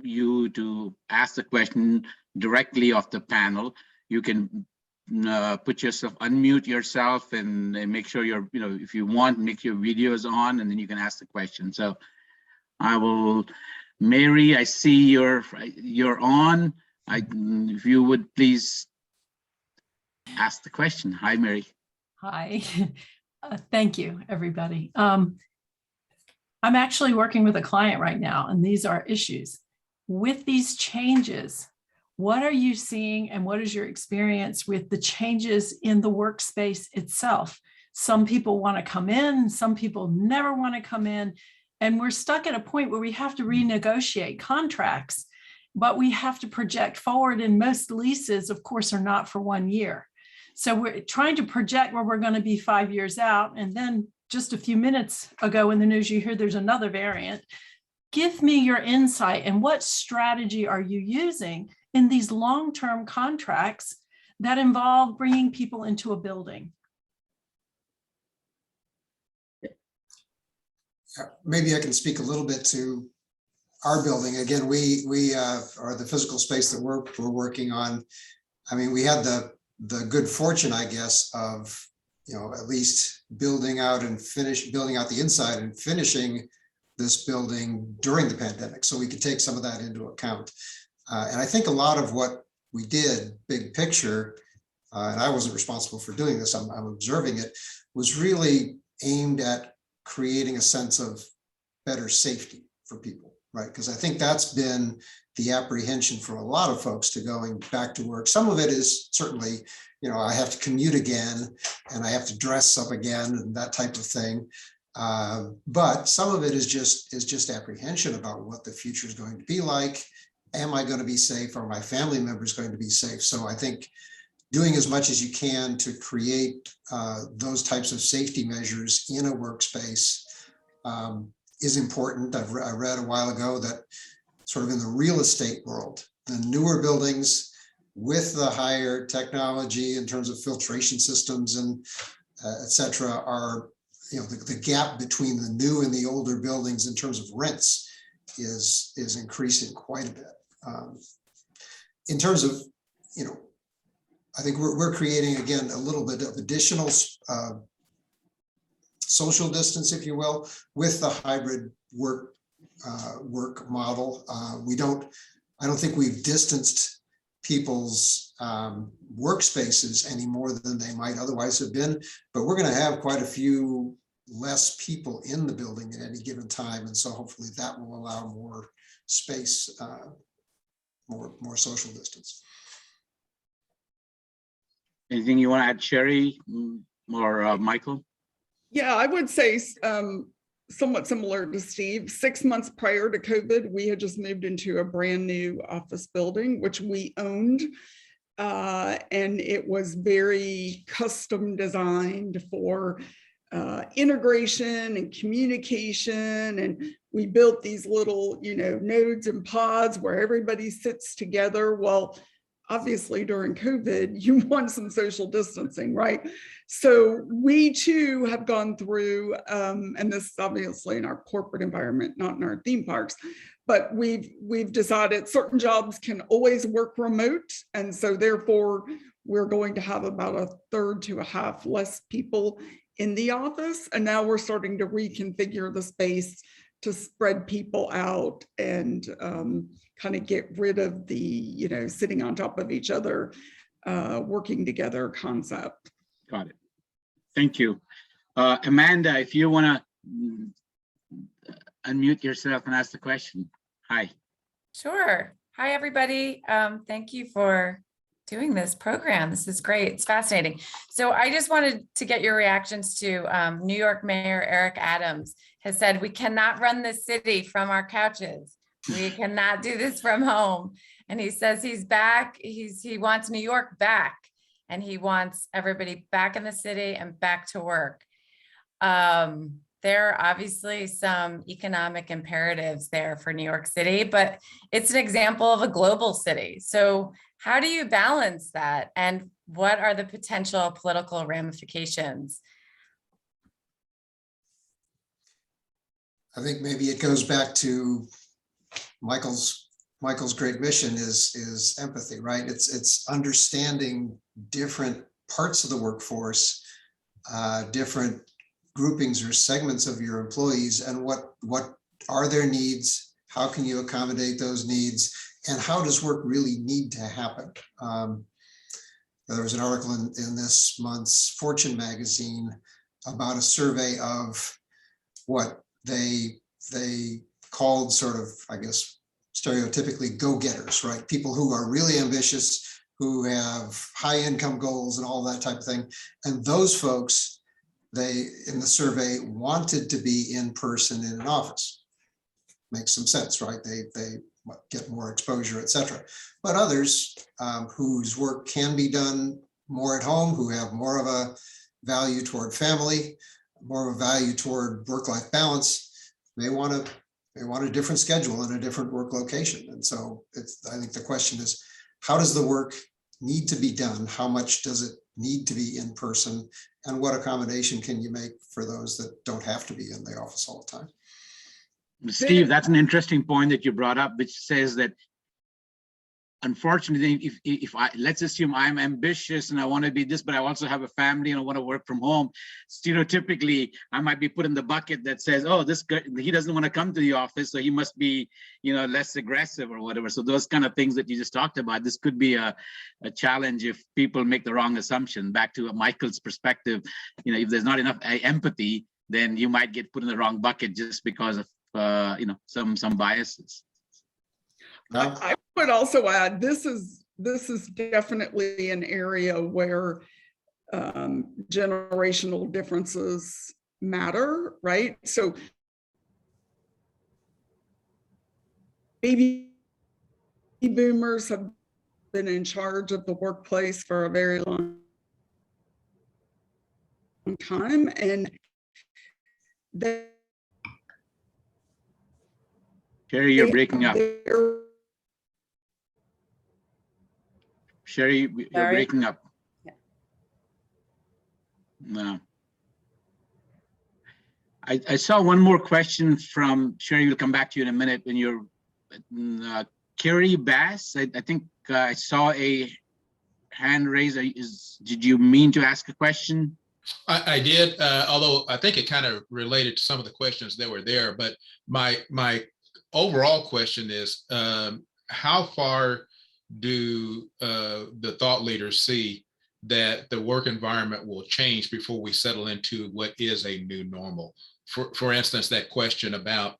you to ask the question directly off the panel. You can unmute yourself and make sure if you want, make your videos on, and then you can ask the question. So I will, Mary, I see you're on. If you would please ask the question. Hi, Mary. Hi, thank you, everybody. I'm actually working with a client right now, and these are issues. With these changes, what are you seeing and what is your experience with the changes in the workspace itself? Some people want to come in, some people never want to come in, and we're stuck at a point where we have to renegotiate contracts, but we have to project forward, and most leases, of course, are not for 1 year. So we're trying to project where we're going to be 5 years out. And then just a few minutes ago in the news, you hear there's another variant. Give me your insight and what strategy are you using in these long-term contracts that involve bringing people into a building? Maybe I can speak a little bit to our building. Again, we are the physical space that we're working on. I mean, we had the good fortune, I guess, of at least building out the inside and finishing this building during the pandemic, so we could take some of that into account. And I think a lot of what we did, big picture, and I wasn't responsible for doing this, I'm observing it, was really aimed at creating a sense of better safety for people, right? Because I think that's been the apprehension for a lot of folks to going back to work. Some of it is certainly, I have to commute again and I have to dress up again and that type of thing. But some of it is just apprehension about what the future is going to be like. Am I going to be safe? Are my family members going to be safe? So I think doing as much as you can to create those types of safety measures in a workspace is important. I read a while ago that sort of in the real estate world, the newer buildings with the higher technology in terms of filtration systems and et cetera are, the gap between the new and the older buildings in terms of rents is increasing quite a bit. In terms of, I think we're creating, again, a little bit of additional social distance, if you will, with the hybrid work model. I don't think we've distanced people's workspaces any more than they might otherwise have been, but we're going to have quite a few less people in the building at any given time. And so hopefully that will allow more space, more social distance. Anything you want to add, Sherry or Michael? Yeah, I would say somewhat similar to Steve. 6 months prior to COVID, we had just moved into a brand new office building, which we owned. And it was very custom designed for integration and communication. And we built these little, nodes and pods where everybody sits together. Well, obviously during COVID, you want some social distancing, right? So we too have gone through, and this is obviously in our corporate environment, not in our theme parks, but we've decided certain jobs can always work remote. And so therefore, we're going to have about a third to a half less people in the office. And now we're starting to reconfigure the space to spread people out and kind of get rid of the, sitting on top of each other, working together concept. Got it. Thank you. Amanda, if you want to unmute yourself and ask the question. Hi. Sure. Hi, everybody. Thank you for doing this program. This is great. It's fascinating. So I just wanted to get your reactions to New York Mayor Eric Adams has said, we cannot run this city from our couches. We cannot do this from home. And he says he's back. He wants New York back. And he wants everybody back in the city and back to work. There are obviously some economic imperatives there for New York City, but it's an example of a global city. So how do you balance that? And what are the potential political ramifications? I think maybe it goes back to Michael's great mission is empathy, right? It's understanding different parts of the workforce, different groupings or segments of your employees, and what are their needs, how can you accommodate those needs, and how does work really need to happen? There was an article in this month's Fortune magazine about a survey of what they called sort of, I guess, stereotypically go-getters, right? People who are really ambitious, who have high income goals and all that type of thing. And those folks, they, in the survey, wanted to be in person in an office. Makes some sense, right? They get more exposure, etc. But others whose work can be done more at home, who have more of a value toward family, more of a value toward work-life balance, they want a different schedule and a different work location. And so I think the question is, how does the work need to be done? How much does it need to be in person? And what accommodation can you make for those that don't have to be in the office all the time? Steve, that's an interesting point that you brought up, which says that unfortunately, if let's assume I'm ambitious and I want to be this, but I also have a family and I want to work from home, stereotypically, I might be put in the bucket that says, oh, this guy, he doesn't want to come to the office, so he must be, less aggressive or whatever. So those kind of things that you just talked about, this could be a challenge if people make the wrong assumption. Back to Michael's perspective, if there's not enough empathy, then you might get put in the wrong bucket just because of some biases. I would also add, this is definitely an area where generational differences matter, right? So baby boomers have been in charge of the workplace for a very long time, and Sherry, you're breaking up. Sherry, you're breaking up. Yeah. No. I saw one more question from Sherry. We'll come back to you in a minute. When you're Carrie Bass, I think I saw a hand raised. Did you mean to ask a question? I did, although I think it kind of related to some of the questions that were there. But my overall question is, how far do the thought leaders see that the work environment will change before we settle into what is a new normal? For instance, that question about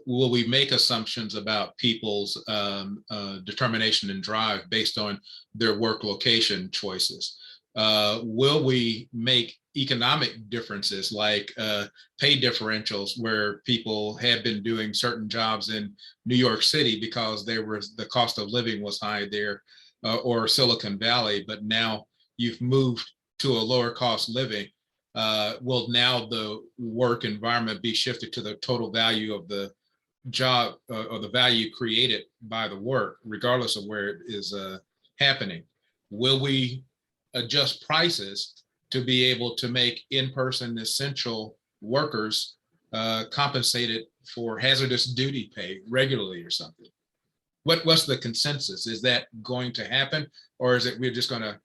will we make assumptions about people's determination and drive based on their work location choices? Will we make economic differences like pay differentials where people had been doing certain jobs in New York City because the cost of living was high there, or Silicon Valley, but now you've moved to a lower cost living? Will now the work environment be shifted to the total value of the job or the value created by the work, regardless of where it is happening? Will we adjust prices to be able to make in-person essential workers compensated for hazardous duty pay regularly or something? What's the consensus? Is that going to happen, or is it we're just going to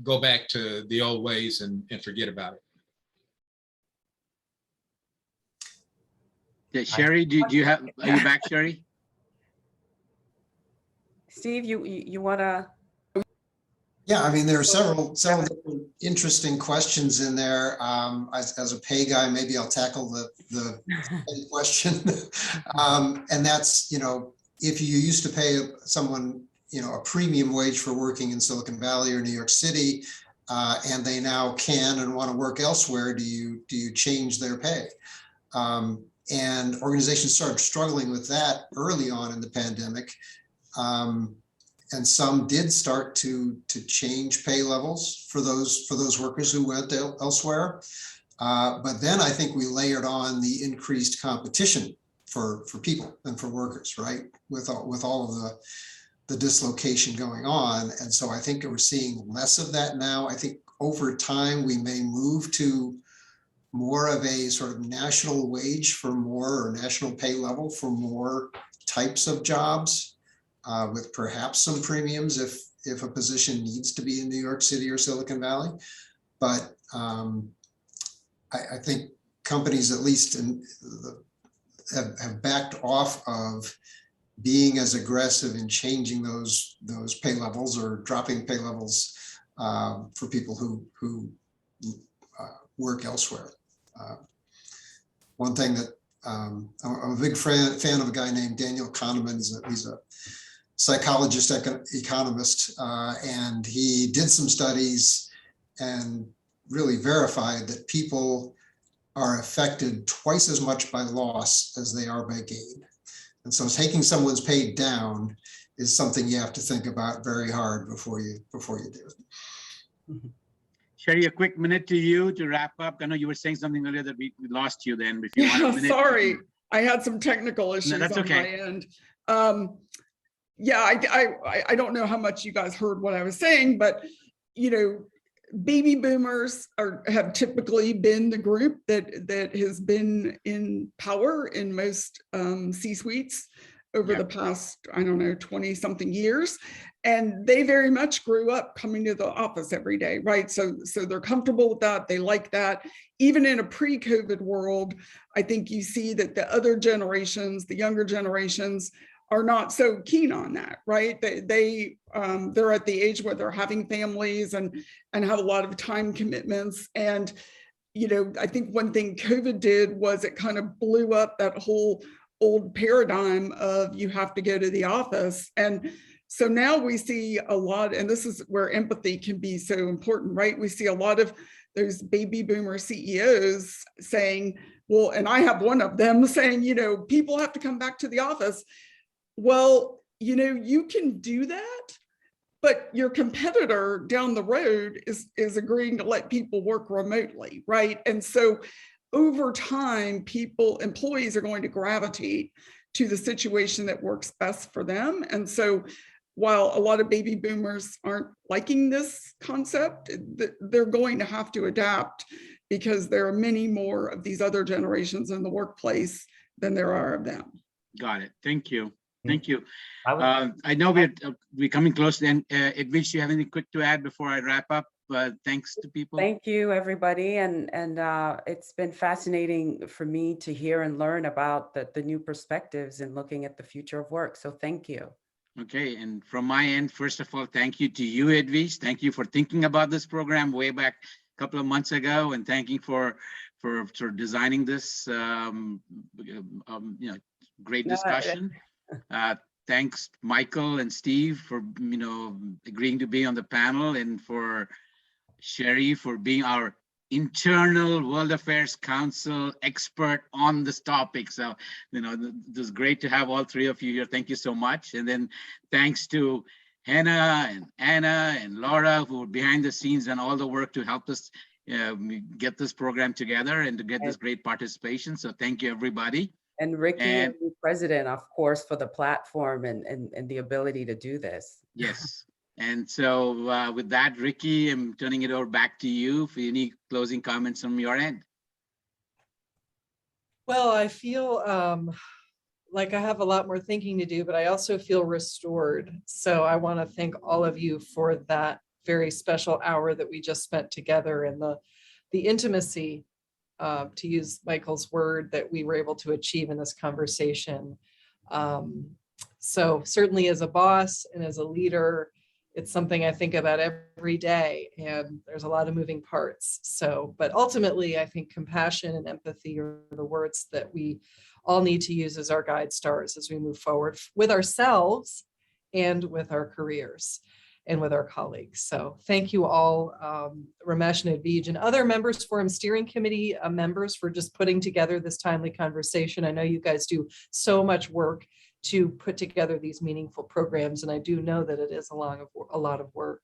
go back to the old ways and forget about it? Yeah, Sherry, do you have, are you back, Sherry? Steve, you want to? Yeah, I mean, there are several different interesting questions in there. As a pay guy, maybe I'll tackle the pay question. And that's, if you used to pay someone, a premium wage for working in Silicon Valley or New York City, and they now can and want to work elsewhere, do you change their pay? And organizations started struggling with that early on in the pandemic. And some did start to change pay levels for those workers who went elsewhere. But then I think we layered on the increased competition for people and for workers, right? With all of the dislocation going on. And so I think we're seeing less of that now. I think over time we may move to more of a sort of national wage for more, or national pay level for more types of jobs, with perhaps some premiums if a position needs to be in New York City or Silicon Valley. But I think companies, at least have backed off of being as aggressive in changing those pay levels or dropping pay levels for people who work elsewhere. One thing that I'm a big fan of a guy named Daniel Kahneman. He's a psychologist, economist, and he did some studies and really verified that people are affected twice as much by loss as they are by gain. And so taking someone's pay down is something you have to think about very hard before you do it. Sherry, a quick minute to you to wrap up. I know you were saying something earlier that we lost you then. If you want a minute. Sorry, I had some technical issues on my end. Yeah, I don't know how much you guys heard what I was saying, but baby boomers have typically been the group that has been in power in most C-suites over the past, 20 something years. And they very much grew up coming to the office every day, right? So they're comfortable with that. They like that. Even in a pre-COVID world, I think you see that the other generations, the younger generations, are not so keen on that, right? They're at the age where they're having families and have a lot of time commitments. And, I think one thing COVID did was it kind of blew up that whole old paradigm of you have to go to the office. And so now we see a lot, and this is where empathy can be so important, right? We see a lot of those baby boomer CEOs saying, well, and I have one of them saying, people have to come back to the office. Well, you can do that, but your competitor down the road is agreeing to let people work remotely, right? And so over time, employees are going to gravitate to the situation that works best for them. And so while a lot of baby boomers aren't liking this concept, they're going to have to adapt because there are many more of these other generations in the workplace than there are of them. Got it. Thank you. Thank you. I know we're coming close to the end. Edwin, do you have anything quick to add before I wrap up? Thanks to people. Thank you, everybody. And it's been fascinating for me to hear and learn about the new perspectives in looking at the future of work. So thank you. Okay, and from my end, first of all, thank you to you, Edwin. Thank you for thinking about this program way back a couple of months ago, and thank you for designing this great discussion. Thanks, Michael and Steve, for agreeing to be on the panel, and for Sherry for being our internal World Affairs Council expert on this topic. So, this is great to have all three of you here. Thank you so much. And then thanks to Hannah and Anna and Laura, who were behind the scenes and all the work to help us get this program together and to get this great participation. So thank you, everybody. And Ricky, and the president, of course, for the platform and the ability to do this. Yes. And so with that, Ricky, I'm turning it over back to you for any closing comments from your end. Well, I feel like I have a lot more thinking to do, but I also feel restored. So I want to thank all of you for that very special hour that we just spent together, and the intimacy, to use Michael's word, that we were able to achieve in this conversation. So certainly as a boss and as a leader, it's something I think about every day, and there's a lot of moving parts. So, but ultimately, I think compassion and empathy are the words that we all need to use as our guide stars as we move forward with ourselves and with our careers and with our colleagues. So thank you all, Ramesh and Advij and other members, Forum Steering Committee members, for just putting together this timely conversation. I know you guys do so much work to put together these meaningful programs, and I do know that it is a lot of work.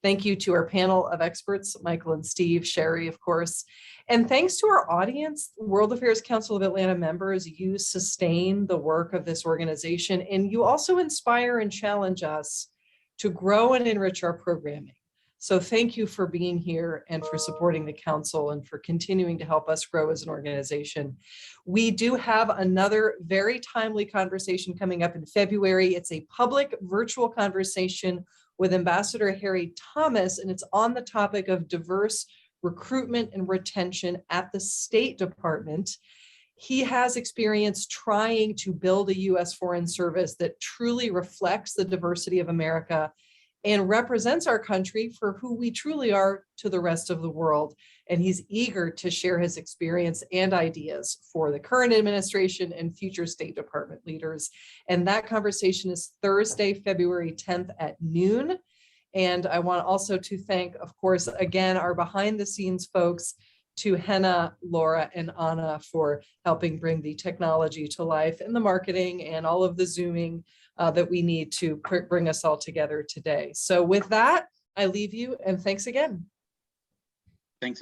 Thank you to our panel of experts, Michael and Steve, Sherry, of course, and thanks to our audience, World Affairs Council of Atlanta members. You sustain the work of this organization, and you also inspire and challenge us to grow and enrich our programming. So thank you for being here and for supporting the council and for continuing to help us grow as an organization. We do have another very timely conversation coming up in February. It's a public virtual conversation with Ambassador Harry Thomas, and it's on the topic of diverse recruitment and retention at the State Department. He has experience trying to build a U.S. Foreign Service that truly reflects the diversity of America and represents our country for who we truly are to the rest of the world. And he's eager to share his experience and ideas for the current administration and future State Department leaders. And that conversation is Thursday, February 10th at noon. And I want also to thank, of course, again, our behind the scenes folks, to Henna, Laura, and Anna for helping bring the technology to life and the marketing and all of the Zooming that we need to bring us all together today. So with that, I leave you, and thanks again. Thanks, everyone.